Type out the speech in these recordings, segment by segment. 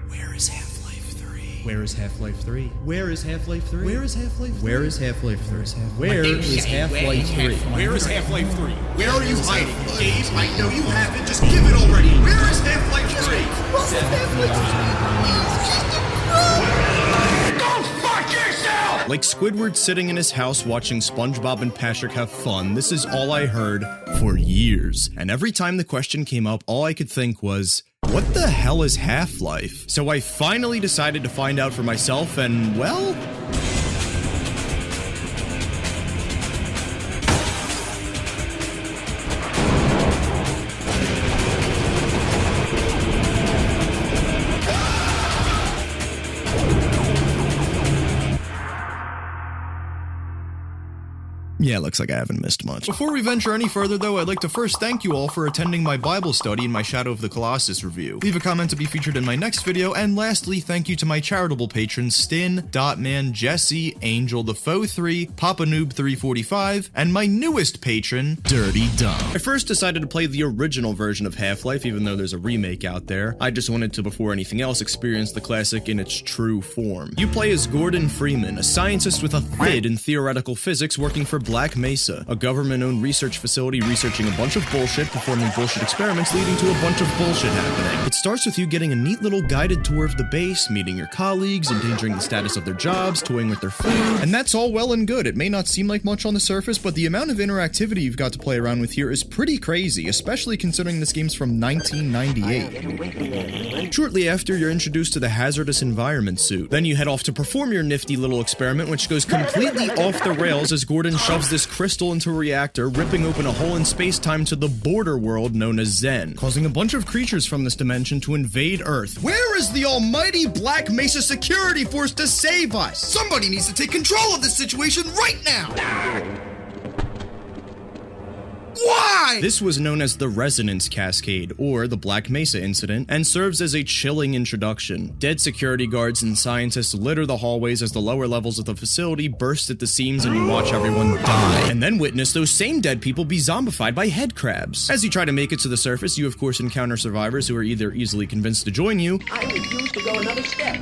Where is Half-Life 3? Where is Half-Life 3? Where is Half-Life 3? Where is Half-Life 3? Where is Half-Life 3? Where is Half-Life 3? Where is Half-Life 3? Where are you hiding? Gabe, I know you have it. Just give it already. Where is Half-Life 3? Go fuck yourself! Like Squidward sitting in his house watching SpongeBob and Patrick have fun, this is all I heard for years. And every time the question came up, all I could think was, what the hell is Half-Life? So I finally decided to find out for myself, and well, yeah, looks like I haven't missed much. Before we venture any further though, I'd like to first thank you all for attending my Bible study and my Shadow of the Colossus review. Leave a comment to be featured in my next video, and lastly, thank you to my charitable patrons Stin, Dotman, Jesse, Angel the Foe 3, Papa Noob 345, and my newest patron, Dirty Dumb. I first decided to play the original version of Half-Life, even though there's a remake out there. I just wanted to, before anything else, experience the classic in its true form. You play as Gordon Freeman, a scientist with a thid in theoretical physics working for Black Mesa, a government-owned research facility researching a bunch of bullshit, performing bullshit experiments leading to a bunch of bullshit happening. It starts with you getting a neat little guided tour of the base, meeting your colleagues, endangering the status of their jobs, toying with their food, and that's all well and good. It may not seem like much on the surface, but the amount of interactivity you've got to play around with here is pretty crazy, especially considering this game's from 1998. Shortly after, you're introduced to the hazardous environment suit. Then you head off to perform your nifty little experiment, which goes completely off the rails as Gordon shoves this crystal into a reactor, ripping open a hole in space-time to the border world known as Zen, causing a bunch of creatures from this dimension to invade Earth. Where is the almighty Black Mesa security force to save us? Somebody needs to take control of this situation right now! Why? This was known as the Resonance Cascade, or the Black Mesa Incident, and serves as a chilling introduction. Dead security guards and scientists litter the hallways as the lower levels of the facility burst at the seams and you watch everyone die. And then witness those same dead people be zombified by head crabs. As you try to make it to the surface, you of course encounter survivors who are either easily convinced to join you, I refuse to go another step.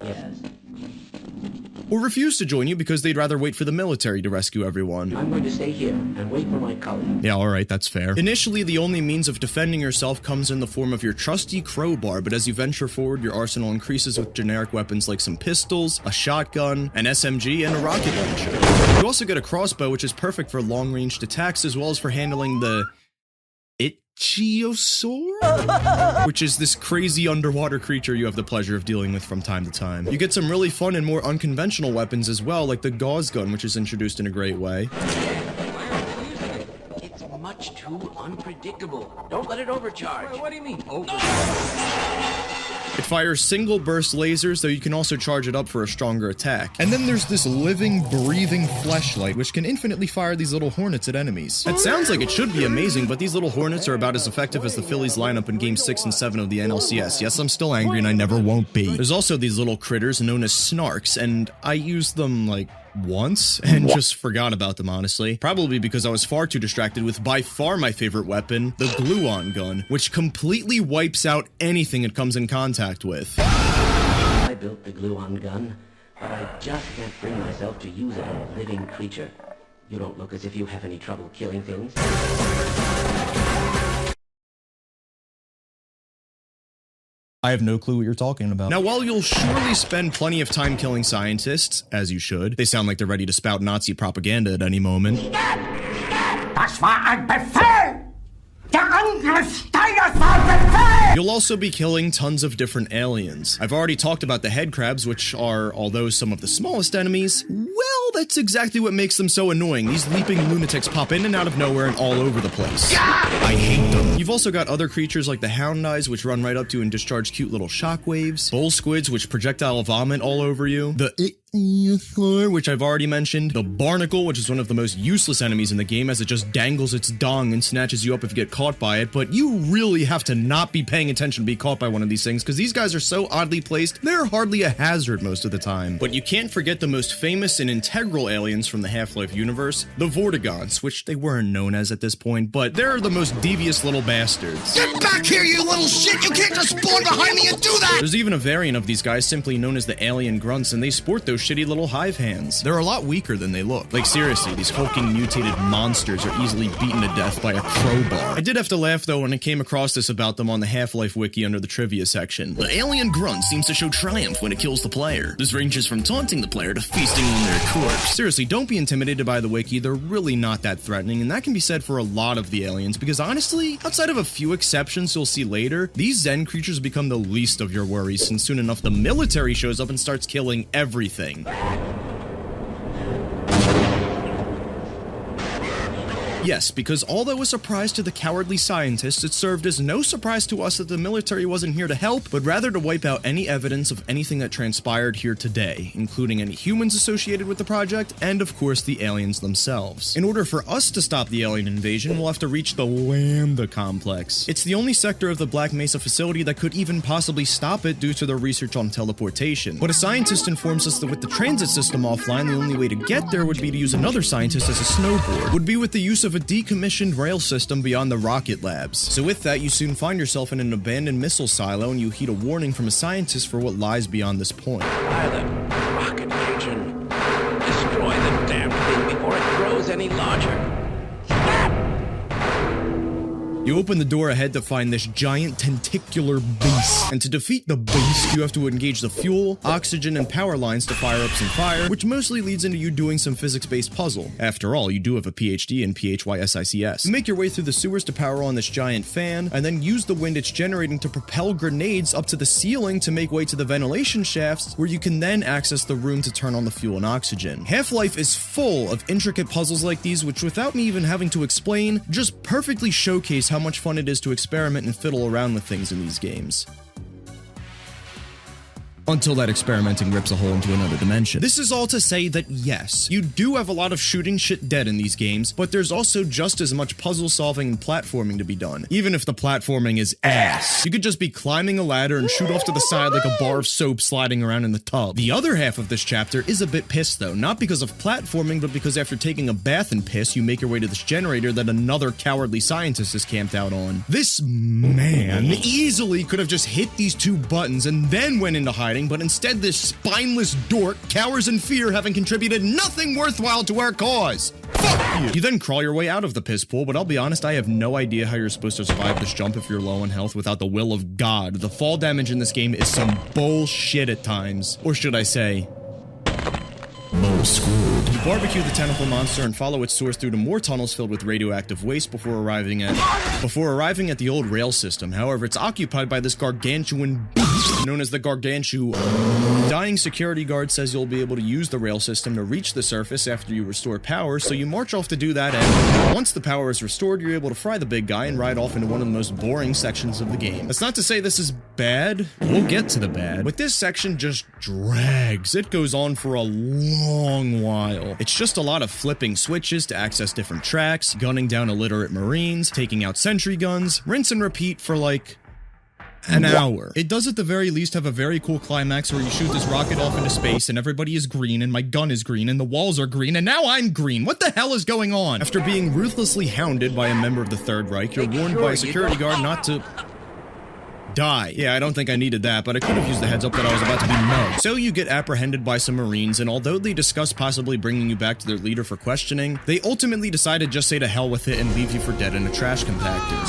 Yes. or refuse to join you because they'd rather wait for the military to rescue everyone. I'm going to stay here and wait for my colleague. Yeah, alright, that's fair. Initially, the only means of defending yourself comes in the form of your trusty crowbar, but as you venture forward, your arsenal increases with generic weapons like some pistols, a shotgun, an SMG, and a rocket launcher. You also get a crossbow, which is perfect for long-ranged attacks, as well as for handling the Ichthyosaur? Which is this crazy underwater creature you have the pleasure of dealing with from time to time. You get some really fun and more unconventional weapons as well, like the gauze gun, which is introduced in a great way. It's much too unpredictable. Don't let it overcharge. What do you mean, overcharge? It fires single burst lasers, though you can also charge it up for a stronger attack. And then there's this living, breathing fleshlight, which can infinitely fire these little hornets at enemies. It sounds like it should be amazing, but these little hornets are about as effective as the Phillies lineup in Games 6 and 7 of the NLCS. Yes, I'm still angry and I never won't be. There's also these little critters known as snarks, and I used them, like, once and just forgot about them, honestly. Probably because I was far too distracted with by far my favorite weapon, the glue-on gun, which completely wipes out anything it comes in contact with. I built the glue-on gun, but I just can't bring myself to use it on a living creature. You don't look as if you have any trouble killing things. I have no clue what you're talking about. Now, while you'll surely spend plenty of time killing scientists, as you should, they sound like they're ready to spout Nazi propaganda at any moment. Das war ein Befehl! Der Angriff Steiners war ein Befehl! You'll also be killing tons of different aliens. I've already talked about the head crabs, which are, although some of the smallest enemies, well, that's exactly what makes them so annoying. These leaping lunatics pop in and out of nowhere and all over the place. I hate them. You've also got other creatures like the hound eyes, which run right up to and discharge cute little shockwaves, bull squids, which projectile vomit all over you, the which I've already mentioned, the barnacle, which is one of the most useless enemies in the game as it just dangles its dong and snatches you up if you get caught by it, but you really have to not be paying attention to be caught by one of these things because these guys are so oddly placed, they're hardly a hazard most of the time. But you can't forget the most famous and integral aliens from the Half-Life universe, the Vortigaunts, which they weren't known as at this point, but they're the most devious little bastards. Get back here, you little shit! You can't just spawn behind me and do that! There's even a variant of these guys simply known as the alien grunts, and they sport those shitty little hive hands. They're a lot weaker than they look. Like seriously, these hulking mutated monsters are easily beaten to death by a crowbar. I did have to laugh though when I came across this about them on the Half-Life wiki under the trivia section. The alien grunt seems to show triumph when it kills the player. This ranges from taunting the player to feasting on their corpse. Seriously, don't be intimidated by the wiki, they're really not that threatening, and that can be said for a lot of the aliens, because honestly, outside of a few exceptions you'll see later, these Zen creatures become the least of your worries, since soon enough the military shows up and starts killing everything. Yes, because although a surprise to the cowardly scientists, it served as no surprise to us that the military wasn't here to help, but rather to wipe out any evidence of anything that transpired here today, including any humans associated with the project, and of course the aliens themselves. In order for us to stop the alien invasion, we'll have to reach the Lambda Complex. It's the only sector of the Black Mesa facility that could even possibly stop it due to their research on teleportation. But a scientist informs us that with the transit system offline, the only way to get there would be to use another scientist as a snowboard, would be with the use of a decommissioned rail system beyond the rocket labs. So with that, you soon find yourself in an abandoned missile silo and you heed a warning from a scientist for what lies beyond this point. Pilot, rocket engine. Destroy the damn thing before it grows any larger. You open the door ahead to find this giant tentacular beast, and to defeat the beast, you have to engage the fuel, oxygen, and power lines to fire up some fire, which mostly leads into you doing some physics-based puzzle. After all, you do have a PhD in PHYSICS. You make your way through the sewers to power on this giant fan, and then use the wind it's generating to propel grenades up to the ceiling to make way to the ventilation shafts, where you can then access the room to turn on the fuel and oxygen. Half-Life is full of intricate puzzles like these, which without me even having to explain, just perfectly showcase how much fun it is to experiment and fiddle around with things in these games. Until that experimenting rips a hole into another dimension. This is all to say that yes, you do have a lot of shooting shit dead in these games, but there's also just as much puzzle solving and platforming to be done, even if the platforming is ass. You could just be climbing a ladder and shoot off to the side like a bar of soap sliding around in the tub. The other half of this chapter is a bit pissed though, not because of platforming, but because after taking a bath in piss, you make your way to this generator that another cowardly scientist is camped out on. This man easily could have just hit these two buttons and then went into hiding, but instead this spineless dork cowers in fear, having contributed nothing worthwhile to our cause. Fuck you! You then crawl your way out of the piss pool, but I'll be honest, I have no idea how you're supposed to survive this jump if you're low on health without the will of God. The fall damage in this game is some bullshit at times. Or should I say, screwed. You barbecue the tentacle monster and follow its source through to more tunnels filled with radioactive waste before arriving at the old rail system. However, it's occupied by this gargantuan beast known as the Gargantua. Dying security guard says you'll be able to use the rail system to reach the surface after you restore power, so you march off to do that, and once the power is restored, you're able to fry the big guy and ride off into one of the most boring sections of the game. That's not to say this is bad. We'll get to the bad. But this section just drags. It goes on for a long while. It's just a lot of flipping switches to access different tracks, gunning down illiterate Marines, taking out sentry guns, rinse and repeat for like an hour. It does at the very least have a very cool climax where you shoot this rocket off into space and everybody is green and my gun is green and the walls are green and now I'm green. What the hell is going on? After being ruthlessly hounded by a member of the Third Reich, you're warned by a security guard not to die. Yeah, I don't think I needed that, but I could have used the heads up that I was about to be mugged. So you get apprehended by some Marines, and although they discuss possibly bringing you back to their leader for questioning, they ultimately decide to just say to hell with it and leave you for dead in a trash compactor.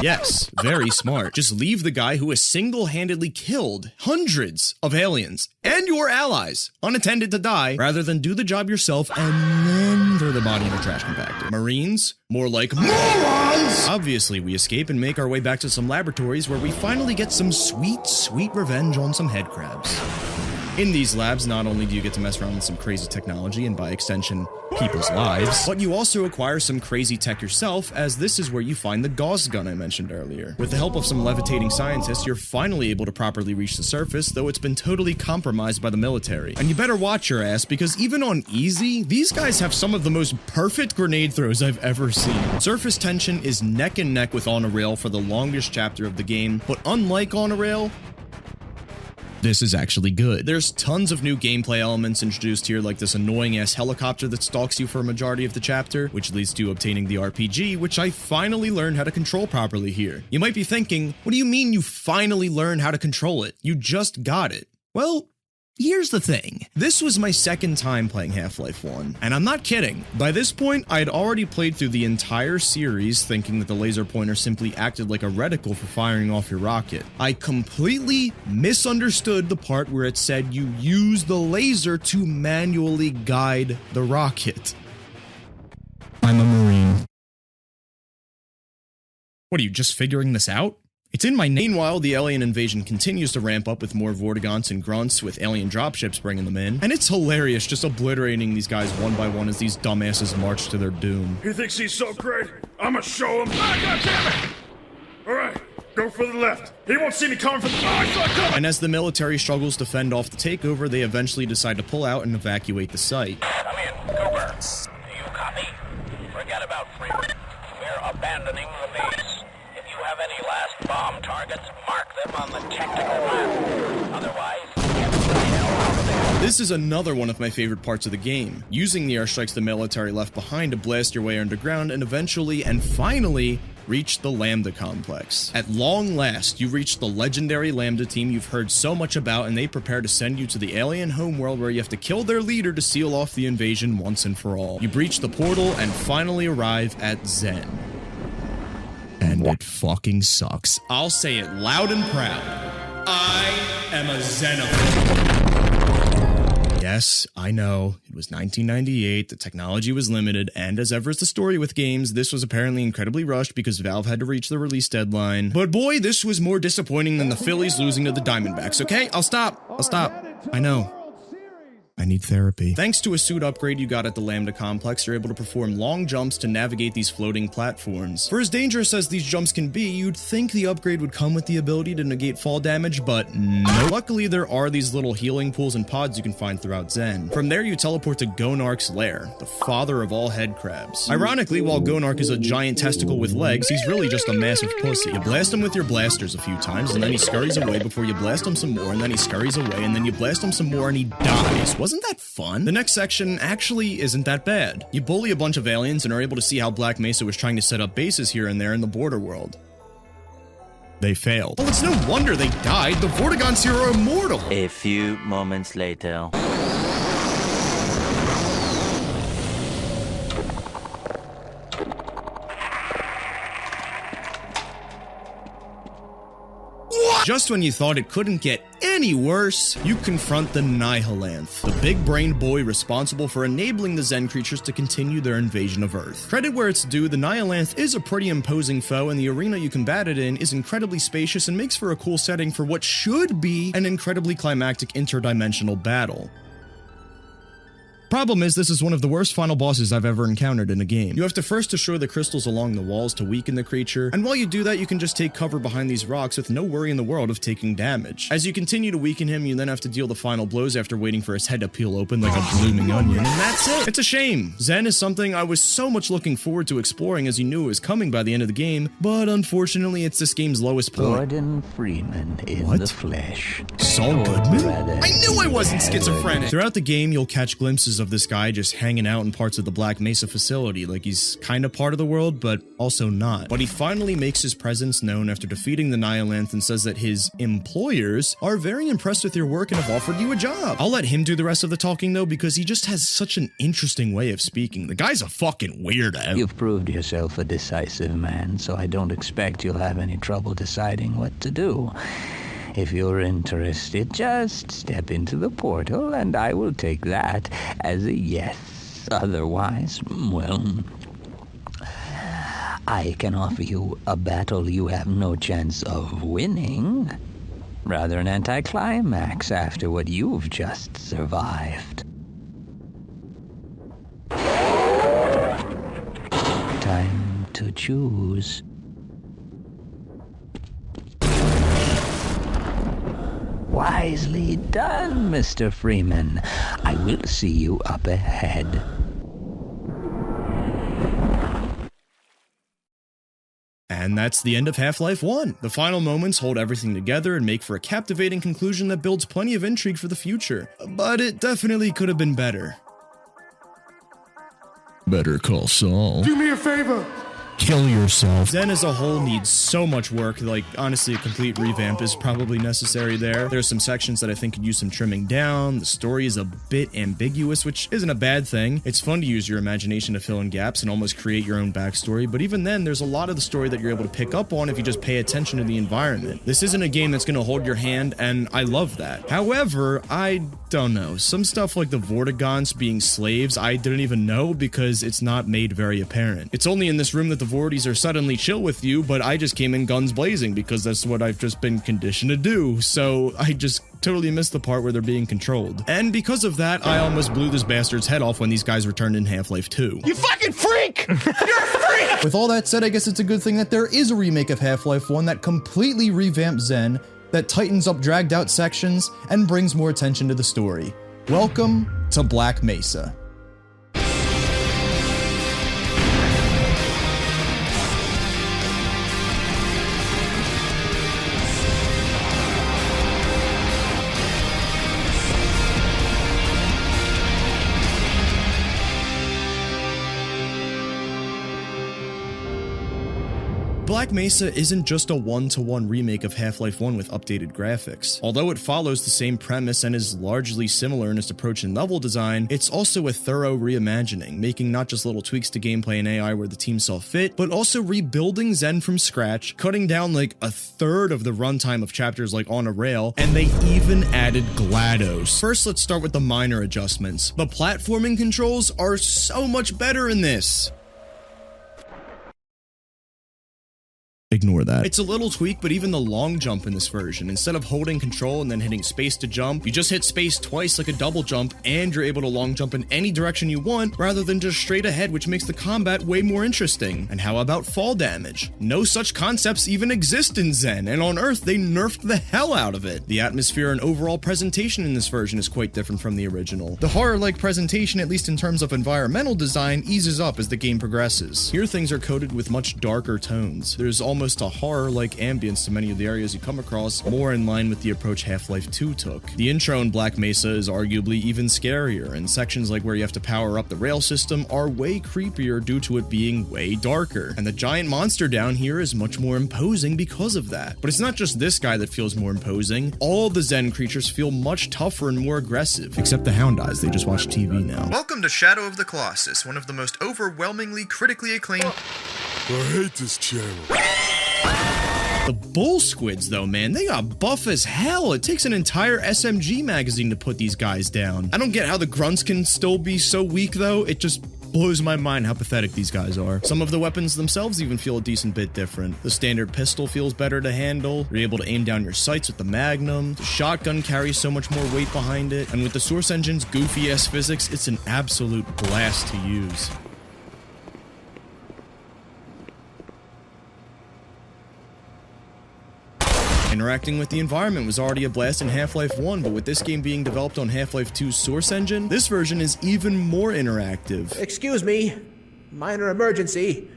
Yes, very smart. Just leave the guy who has single-handedly killed hundreds of aliens and your allies unattended to die, rather than do the job yourself and then throw the body in a trash compactor. Marines? More like morons! Obviously, we escape and make our way back to some laboratories where we finally get some sweet, sweet revenge on some head crabs. In these labs, not only do you get to mess around with some crazy technology and by extension, people's lives, but you also acquire some crazy tech yourself, as this is where you find the Gauss gun I mentioned earlier. With the help of some levitating scientists, you're finally able to properly reach the surface, though it's been totally compromised by the military. And you better watch your ass, because even on easy, these guys have some of the most perfect grenade throws I've ever seen. Surface tension is neck and neck with On a Rail for the longest chapter of the game, but unlike On a Rail, this is actually good. There's tons of new gameplay elements introduced here, like this annoying-ass helicopter that stalks you for a majority of the chapter, which leads to obtaining the RPG, which I finally learned how to control properly here. You might be thinking, what do you mean you finally learned how to control it? You just got it. Well, here's the thing. This was my second time playing Half-Life 1, and I'm not kidding. By this point, I had already played through the entire series thinking that the laser pointer simply acted like a reticle for firing off your rocket. I completely misunderstood the part where it said you use the laser to manually guide the rocket. I'm a Marine. What, are you just figuring this out? It's in my name. Meanwhile, the alien invasion continues to ramp up with more Vortigaunts and Grunts, with alien dropships bringing them in. And it's hilarious just obliterating these guys one by one as these dumbasses march to their doom. He thinks he's so great. I'ma show him. Ah, goddammit! Alright, go for the left. He won't see me coming from the... And as the military struggles to fend off the takeover, they eventually decide to pull out and evacuate the site. Come in, Cooper. Do you copy? Forget about Freeman. We're abandoning the base. If you have any last bomb targets, mark them on the technical map. Otherwise, get the hell out of there. This is another one of my favorite parts of the game, using the airstrikes the military left behind to blast your way underground and eventually and finally reach the Lambda complex. At long last, you reach the legendary Lambda team you've heard so much about, and they prepare to send you to the alien homeworld where you have to kill their leader to seal off the invasion once and for all. You breach the portal and finally arrive at Zen. And it fucking sucks. I'll say it loud and proud. I am a xenophobe. Yes, I know, it was 1998, the technology was limited, and as ever is the story with games, this was apparently incredibly rushed because Valve had to reach the release deadline. But boy, this was more disappointing than the Phillies losing to the Diamondbacks, okay? I'll stop. I know. I need therapy. Thanks to a suit upgrade you got at the Lambda complex, you're able to perform long jumps to navigate these floating platforms. For as dangerous as these jumps can be, you'd think the upgrade would come with the ability to negate fall damage, but no. Luckily, there are these little healing pools and pods you can find throughout Zen. From there, you teleport to Gonarch's lair, the father of all head crabs. Ironically, while Gonarch is a giant testicle with legs, he's really just a massive pussy. You blast him with your blasters a few times, and then he scurries away before you blast him some more, and then he scurries away, and then you blast him some more, and he dies. Wasn't that fun? The next section actually isn't that bad. You bully a bunch of aliens and are able to see how Black Mesa was trying to set up bases here and there in the border world. They failed. Well, it's no wonder they died. The Vortigaunts here are immortal. A few moments later. Just when you thought it couldn't get any worse, you confront the Nihilanth, the big-brained boy responsible for enabling the Zen creatures to continue their invasion of Earth. Credit where it's due, the Nihilanth is a pretty imposing foe, and the arena you combat it in is incredibly spacious and makes for a cool setting for what should be an incredibly climactic interdimensional battle. Problem is, this is one of the worst final bosses I've ever encountered in a game. You have to first destroy the crystals along the walls to weaken the creature, and while you do that, you can just take cover behind these rocks with no worry in the world of taking damage. As you continue to weaken him, you then have to deal the final blows after waiting for his head to peel open like a blooming onion, and that's it! It's a shame! Zen is something I was so much looking forward to exploring as you knew it was coming by the end of the game, but unfortunately it's this game's lowest point. Gordon Freeman in the flesh. Saul Goodman? I knew I wasn't schizophrenic! Throughout the game, you'll catch glimpses of this guy just hanging out in parts of the Black Mesa facility, like he's kind of part of the world, but also not. But he finally makes his presence known after defeating the Nihilanth and says that his employers are very impressed with your work and have offered you a job. I'll let him do the rest of the talking though, because he just has such an interesting way of speaking. The guy's a fucking weirdo. You've proved yourself a decisive man, so I don't expect you'll have any trouble deciding what to do. If you're interested, just step into the portal, and I will take that as a yes. Otherwise, well, I can offer you a battle you have no chance of winning. Rather an anticlimax after what you've just survived. Time to choose. Wisely done, Mr. Freeman. I will see you up ahead. And that's the end of Half-Life 1. The final moments hold everything together and make for a captivating conclusion that builds plenty of intrigue for the future. But it definitely could have been better. Better Call Saul. Do me a favor. Kill yourself. Zen as a whole needs so much work, like, honestly, a complete revamp is probably necessary there. There's some sections that I think could use some trimming down. The story is a bit ambiguous, which isn't a bad thing. It's fun to use your imagination to fill in gaps and almost create your own backstory, but even then, there's a lot of the story that you're able to pick up on if you just pay attention to the environment. This isn't a game that's gonna hold your hand, and I love that. However, I don't know. Some stuff like the Vortigaunts being slaves, I didn't even know because it's not made very apparent. It's only in this room that the Vorties are suddenly chill with you, but I just came in guns blazing because that's what I've just been conditioned to do, so I just totally missed the part where they're being controlled. And because of that, I almost blew this bastard's head off when these guys returned in Half-Life 2. You fucking freak! You're a freak! With all that said, I guess it's a good thing that there is a remake of Half-Life 1 that completely revamps Zen, that tightens up dragged out sections, and brings more attention to the story. Welcome to Black Mesa. Black Mesa isn't just a one-to-one remake of Half-Life 1 with updated graphics. Although it follows the same premise and is largely similar in its approach and level design, it's also a thorough reimagining, making not just little tweaks to gameplay and AI where the team saw fit, but also rebuilding Zen from scratch, cutting down like a third of the runtime of chapters like on a rail, and they even added GLaDOS. First, let's start with the minor adjustments. The platforming controls are so much better in this. Ignore that. It's a little tweak, but even the long jump in this version, instead of holding control and then hitting space to jump, you just hit space twice like a double jump, and you're able to long jump in any direction you want, rather than just straight ahead, which makes the combat way more interesting. And how about fall damage? No such concepts even exist in Zen, and on Earth, they nerfed the hell out of it. The atmosphere and overall presentation in this version is quite different from the original. The horror-like presentation, at least in terms of environmental design, eases up as the game progresses. Here, things are coated with much darker tones. There's almost a horror-like ambience to many of the areas you come across, more in line with the approach Half-Life 2 took. The intro in Black Mesa is arguably even scarier, and sections like where you have to power up the rail system are way creepier due to it being way darker. And the giant monster down here is much more imposing because of that. But it's not just this guy that feels more imposing. All the Zen creatures feel much tougher and more aggressive, except the Hound Eyes, they just watch TV now. Welcome to Shadow of the Colossus, one of the most overwhelmingly critically acclaimed— I hate this channel. The bull squids, though, man, they got buff as hell. It takes an entire SMG magazine to put these guys down. I don't get how the grunts can still be so weak, though. It just blows my mind how pathetic these guys are. Some of the weapons themselves even feel a decent bit different. The standard pistol feels better to handle. You're able to aim down your sights with the Magnum. The shotgun carries so much more weight behind it. And with the Source Engine's goofy-ass physics, it's an absolute blast to use. Interacting with the environment was already a blast in Half-Life 1, but with this game being developed on Half-Life 2's Source Engine, this version is even more interactive. Excuse me. Minor emergency.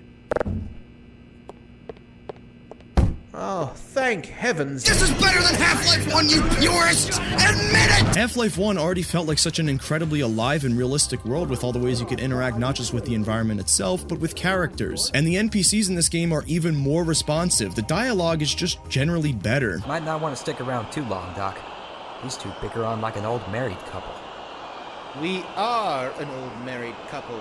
Oh, thank heavens. This is better than Half-Life 1, you purists! Admit it! Half-Life 1 already felt like such an incredibly alive and realistic world with all the ways you could interact not just with the environment itself, but with characters. And the NPCs in this game are even more responsive. The dialogue is just generally better. Might not want to stick around too long, Doc. These two bicker on like an old married couple. We are an old married couple.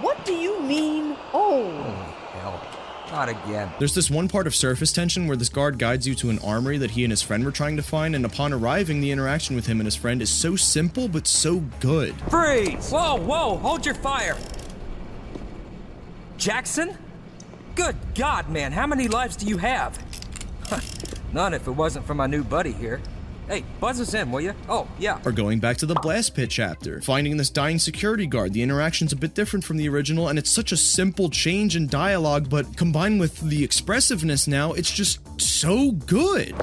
What do you mean, old? Holy hell. Not again. There's this one part of surface tension where this guard guides you to an armory that he and his friend were trying to find, and upon arriving, the interaction with him and his friend is so simple but so good. Freeze! Whoa, whoa, hold your fire! Jackson? Good God, man, how many lives do you have? None if it wasn't for my new buddy here. Hey, buzz us in, will you? Oh, yeah. Or going back to the Blast Pit chapter, finding this dying security guard. The interaction's a bit different from the original, and it's such a simple change in dialogue, but combined with the expressiveness now, it's just so good.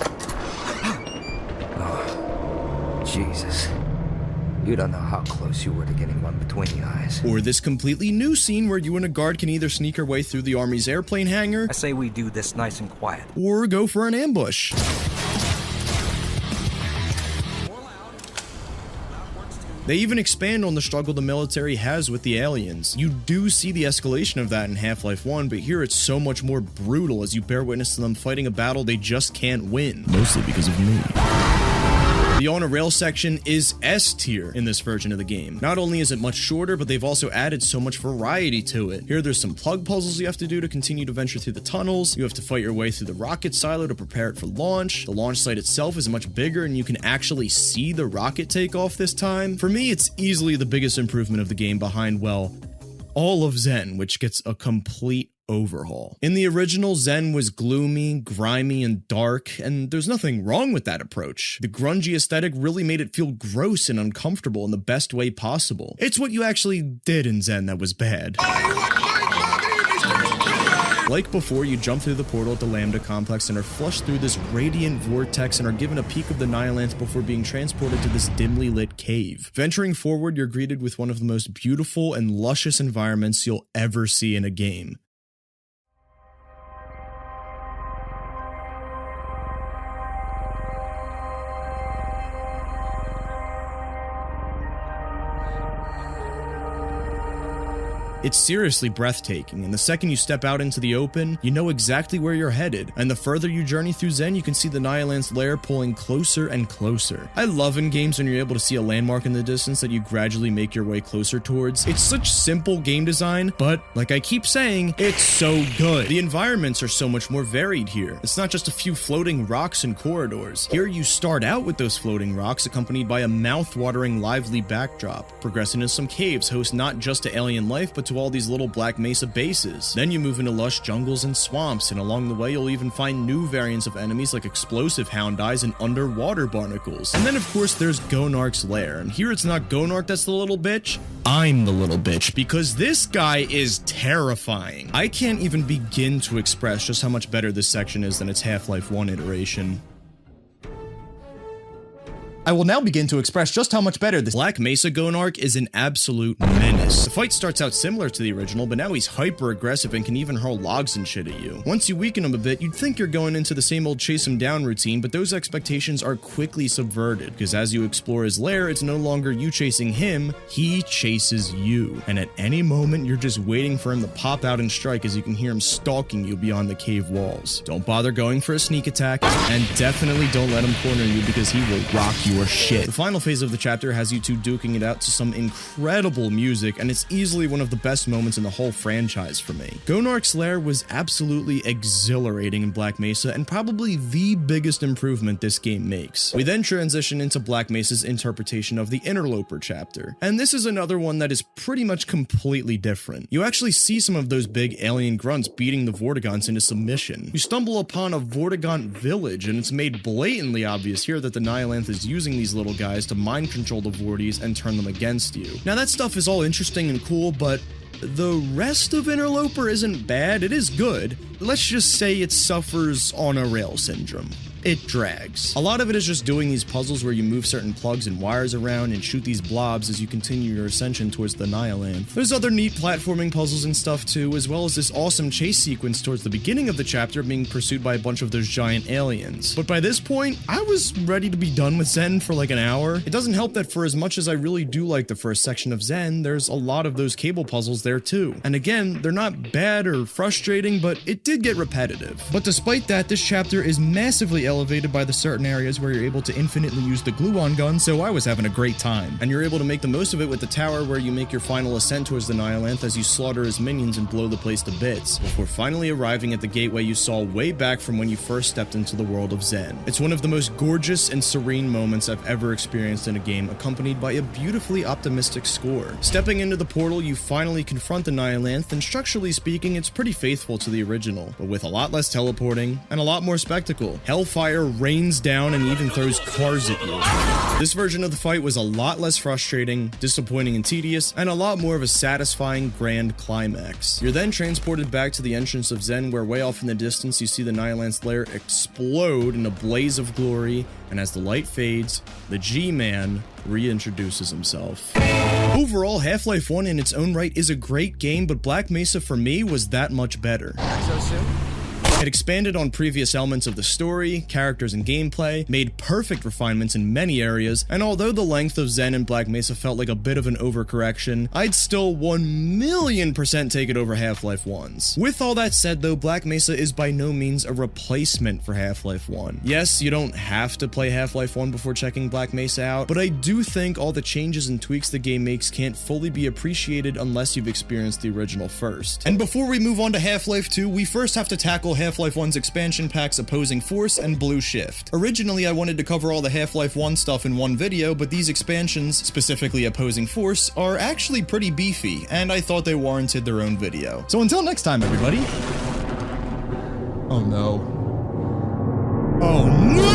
Oh, Jesus. You don't know how close you were to getting one between the eyes. Or this completely new scene where you and a guard can either sneak your way through the Army's airplane hangar, I say we do this nice and quiet, or go for an ambush. They even expand on the struggle the military has with the aliens. You do see the escalation of that in Half-Life 1, but here it's so much more brutal as you bear witness to them fighting a battle they just can't win. Mostly because of me. The on-a-rail section is S tier in this version of the game. Not only is it much shorter, but they've also added so much variety to it. Here there's some plug puzzles you have to do to continue to venture through the tunnels. You have to fight your way through the rocket silo to prepare it for launch. The launch site itself is much bigger and you can actually see the rocket take off this time. For me, it's easily the biggest improvement of the game behind, well, all of Zen, which gets a complete overhaul. In the original, Zen was gloomy, grimy, and dark, and there's nothing wrong with that approach. The grungy aesthetic really made it feel gross and uncomfortable in the best way possible. It's what you actually did in Zen that was bad. Like before, you jump through the portal at the Lambda complex and are flushed through this radiant vortex and are given a peek of the Nihilanthe before being transported to this dimly lit cave. Venturing forward, you're greeted with one of the most beautiful and luscious environments you'll ever see in a game. It's seriously breathtaking, and the second you step out into the open, you know exactly where you're headed, and the further you journey through Zen, you can see the Nihilanthe's lair pulling closer and closer. I love in games when you're able to see a landmark in the distance that you gradually make your way closer towards. It's such simple game design, but like I keep saying, it's so good. The environments are so much more varied here. It's not just a few floating rocks and corridors. Here you start out with those floating rocks accompanied by a mouth-watering lively backdrop. Progressing into some caves host not just to alien life, but to all these little Black Mesa bases. Then you move into lush jungles and swamps, and along the way you'll even find new variants of enemies like explosive hound eyes and underwater barnacles. And then of course there's Gonark's lair, and here it's not Gonark that's the little bitch, I'm the little bitch, because this guy is terrifying. I can't even begin to express just how much better this section is than its Half-Life 1 iteration. I will now begin to express just how much better this Black Mesa Gonark is an absolute menace. The fight starts out similar to the original, but now he's hyper aggressive and can even hurl logs and shit at you. Once you weaken him a bit, you'd think you're going into the same old chase him down routine, but those expectations are quickly subverted, because as you explore his lair, it's no longer you chasing him, he chases you. And at any moment, you're just waiting for him to pop out and strike as you can hear him stalking you beyond the cave walls. Don't bother going for a sneak attack, and definitely don't let him corner you because he will rock you or shit. The final phase of the chapter has you two duking it out to some incredible music, and it's easily one of the best moments in the whole franchise for me. Gonark's lair was absolutely exhilarating in Black Mesa, and probably the biggest improvement this game makes. We then transition into Black Mesa's interpretation of the Interloper chapter, and this is another one that is pretty much completely different. You actually see some of those big alien grunts beating the Vortigaunts into submission. You stumble upon a Vortigaunt village, and it's made blatantly obvious here that the Nihilanthe is using these little guys to mind control the Vorties and turn them against you. Now that stuff is all interesting and cool, but the rest of Interloper isn't bad, it is good. Let's just say it suffers on a rail syndrome. It drags. A lot of it is just doing these puzzles where you move certain plugs and wires around and shoot these blobs as you continue your ascension towards the Nihilanthe. There's other neat platforming puzzles and stuff too, as well as this awesome chase sequence towards the beginning of the chapter being pursued by a bunch of those giant aliens. But by this point, I was ready to be done with Zen for like an hour. It doesn't help that for as much as I really do like the first section of Zen, there's a lot of those cable puzzles there too. And again, they're not bad or frustrating, but it did get repetitive. But despite that, this chapter is massively elevated by the certain areas where you're able to infinitely use the gluon gun, so I was having a great time. And you're able to make the most of it with the tower where you make your final ascent towards the Nihilanthe as you slaughter his minions and blow the place to bits, before finally arriving at the gateway you saw way back from when you first stepped into the world of Zen. It's one of the most gorgeous and serene moments I've ever experienced in a game, accompanied by a beautifully optimistic score. Stepping into the portal, you finally confront the Nihilanthe, and structurally speaking, it's pretty faithful to the original, but with a lot less teleporting and a lot more spectacle. Hellfire fire rains down and even throws cars at you. This version of the fight was a lot less frustrating, disappointing and tedious, and a lot more of a satisfying grand climax. You're then transported back to the entrance of Zen, where way off in the distance you see the Nihilance lair explode in a blaze of glory, and as the light fades, the G-Man reintroduces himself. Overall, Half-Life 1 in its own right is a great game, but Black Mesa for me was that much better. So soon? It expanded on previous elements of the story, characters, and gameplay, made perfect refinements in many areas, and although the length of Zen and Black Mesa felt like a bit of an overcorrection, I'd still 1,000,000% take it over Half-Life 1's. With all that said though, Black Mesa is by no means a replacement for Half-Life 1. Yes, you don't have to play Half-Life 1 before checking Black Mesa out, but I do think all the changes and tweaks the game makes can't fully be appreciated unless you've experienced the original first. And before we move on to Half-Life 2, we first have to tackle Half-Life 1's expansion packs Opposing Force and Blue Shift. Originally, I wanted to cover all the Half-Life 1 stuff in one video, but these expansions, specifically Opposing Force, are actually pretty beefy, and I thought they warranted their own video. So until next time, everybody. Oh no. Oh no!